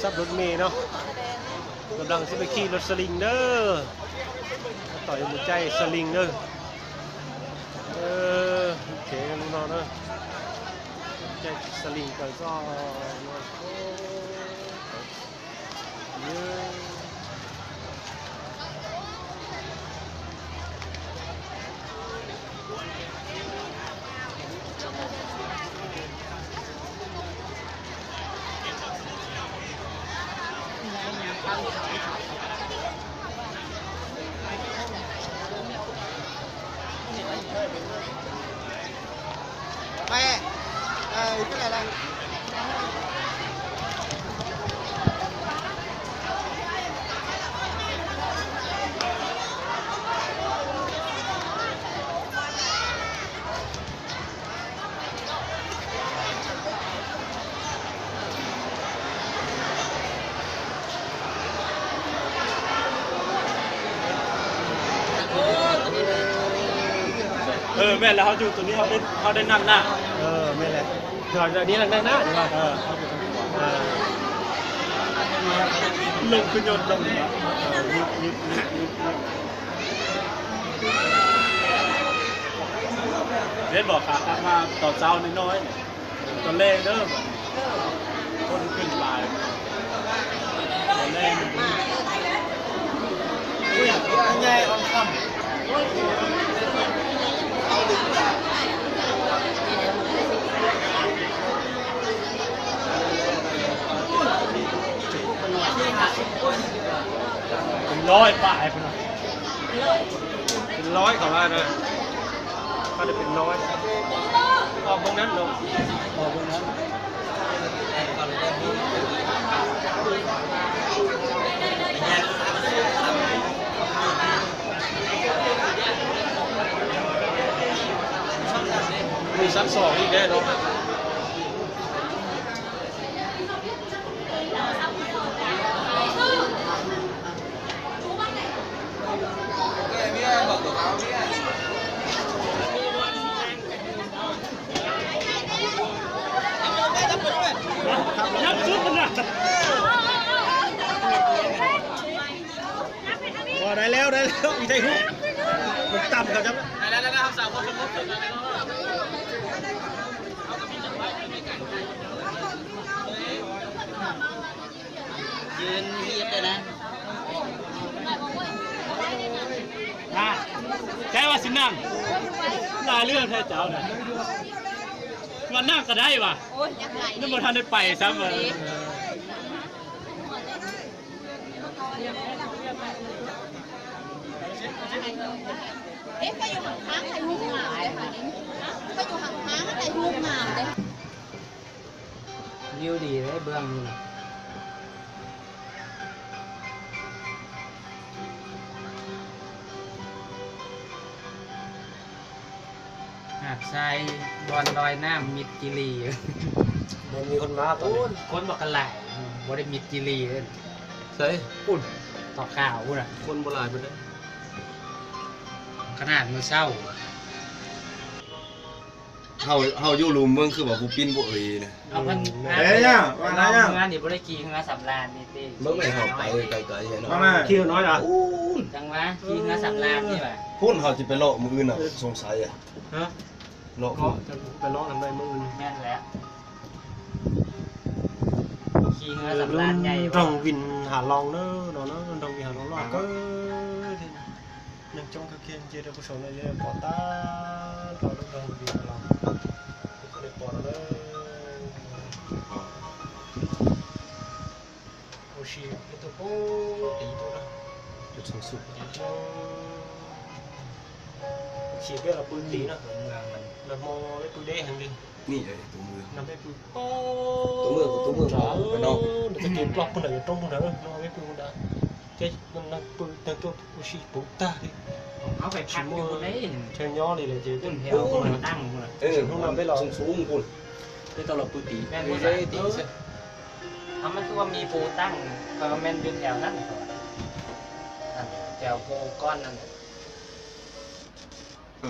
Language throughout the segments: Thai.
ซับรถเมล์เนาะกำลังจะไปขี่รถสลิงเด้อต่อยมือใจสลิงเด้อโอเคกันน้องเนาะใจสลิงกันก็เยอะแม่cái này đâyแม่แล้วเขาอยู่ตัวนี้เขาได้นั่งหน้าไม่เลยถอดจากนี้หลังได้หน้าดีกว่าลงขึ้นยนต์ลงเรียนบอกขามาต่อเจ้าน้อยๆตัวเล่เด้อคนขึ้นลายตัวเล่ใหญ่ออนคำเป็นร้อยป่ายไปหน่อยเป็นร้อยของเรานะก็จะเป็นร้อยออกตรงนั้นลงออกตรงนั้นมีชั้นสองอีกแน่นอนยับชุดมันนะพอได้แล้วอีกใจหุ้มันต่ำกับจับได้ครับสาวคนพบกันแล้วยืนเฮียบเลยนะแค่ว่าสินั่งลาเรื่องแท้เจ้าเนี่ยมันนั่งก็ได้ป่ะนี่มันทันได้ไปซ้ำเลยก็อยู่ห่างๆถ่ายรูปงามเลยค่ะนี่ก็อยู่ห่างๆถ่ายรูปงามเลยวิวดีเลยเบื้องนี่หาดทรายบอลลอยน้ำมิดจิลีมันมีคนมาตอนนี้คนบอกกันหลายบ่ได้มิดจิลีเลยใช่อุ่นต่อข่าวอุ่นอ่ะคนโบราณไปเลยขนาดมือเศร้าเฮาอยู่ลุมเมืองคือว่าผู้ปิ้นบ่เอ่ยนะเอามันว่านะยังงานนี่บ่ได้ขี่งานสำราญนี่ติเบิ่งให้เฮาไปไกลๆให้เนาะคิวน้อยอ่ะจังหวะขี่งานสำราญนี่ว่ะพุ่นเฮาสิไปเลาะมื้ออื่นน่ะสงสัยอ่ะฮะเลาะจะไปเลาะนำได้มื้อแม่นแล้วขี่งานสำราญใหญ่ต้องวินหาลองเด้อเนาะต้องวินหาลองก็ยังจงกระเคียนเจริญกุศลเลยปอตาต่อลูกดองวินหาลองก็เลยปอเลยโอชิตัวโปตีตัวละจุดสูงสุดฉีดเพื่อเราปืนตีนะเรามองไอ้ปืนเด้หันดินี่เลยตัวมือน้ำไอ้ปืนตัวมือไปนอกจะเก็บปลอกคนไหนตรงคนไหนน้องไอ้ปืนมันได้เจ๊นั่งปืนแต่ตัวโอชิปุ๊บตาดิเอาไปพักอยู่ได้เชิญย่อเลยเลยเจ๊ปุ่นแถวคนตั้งคนห้องน้ำได้เราสูงพุ่นได้ตลอดปืนตีแม่นบ่ได้ตีเอามันคือว่ามีปูตั้งก็แม่นอยู่แถวนั้นก่อนแถวปูก้อนนั่น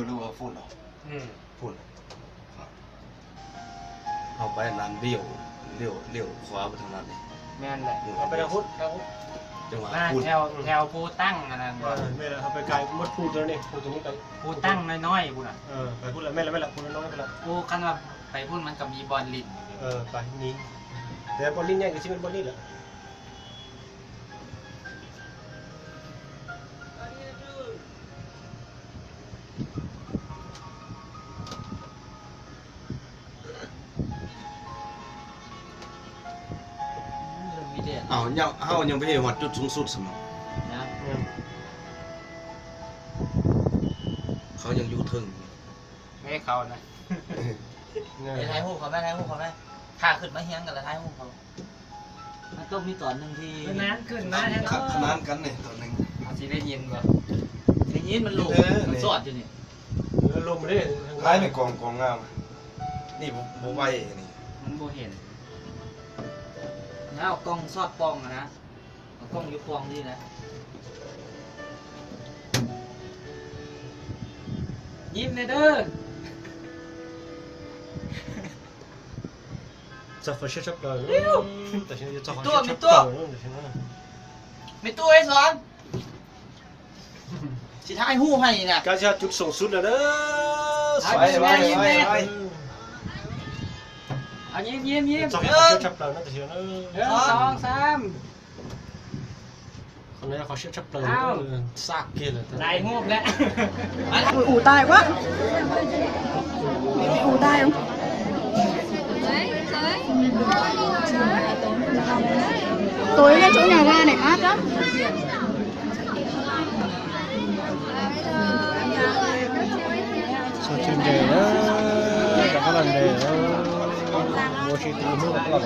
รู้ว่าฝุ่นเหรอฝุ่นเอาไปนั้นเลี้ยวขวาไปทางนั้นนี่ แม่นแหละ เอาไปทางพุทธทางพุทธ จังหวะ น่า พูด แถวภูตั้งอันนั้น ไม่ละเอาไปไกลมดพูดตัวนี้พูดตัวนี้ไป ภูตั้งน้อยๆพูดอ่ะ ไปพูดละไม่ละพูดน้อยไปละ ภูคันว่าไปพูดมันก็มีบอลลิน ไปนี้แต่บอลลินเนี่ยก็ชิเป็นบอลลินแหละ มีเดีย อ้าวยังเฮายังไปเห็นฮอดจุดสูงสุดสมอง นะ เขายังอยู่ถึง ไม่ให้เขานะ ไปถ่ายรูปเขาไหมถ่ายรูปเขาไหมถ้าขึ้นมาเฮียงกันแล้วถ่ายรูปเขามันต้องมีตอนหนึ่งที่ นั้นขึ้นมาแล้ ขนานกันเนี่ยตอนนึง สิได้ยินบ่ ในนี้มันหลุมมันสอดอยู่นี่ ลงมาได้ คล้ายเป็นกองงาม นี่บ่ไหวนี่ มันบ่เห็น แล้วเอากล้องสอดปองอะนะเอากล้องยุบปองนี่นะ ยิ้มเลยเด้อ จะขอเชื่อชับเลยแต่ฉันจะขอ มี เชื่อชับ ตัว แต่ฉัน มีตู้ไอ้สอนสิท้ายหู้ให้น่ะ การจะจุดสูงสุดแล้วเด้อ ไปไปไป เอายิ้ม จะขอเชื่อชับเลยนะแต่ฉัน 1 2 3 คนนี้ขอเชื่อชับเลยซากเกลือ ได้รูปแล้ว ủ tai quá ủ tai không tối lên chỗ nhà ga này mát lắm Sao chuyên đề đó, cả các lần đề đó, mua chi tiêu mua các lần.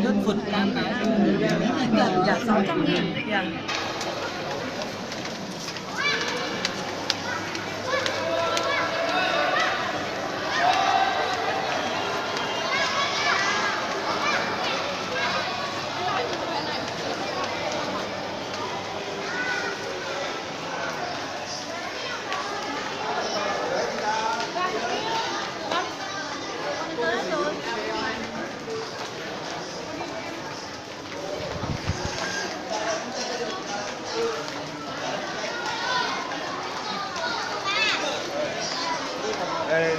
Nước phụt lắm mà gần cả 600.000 tiền Đây,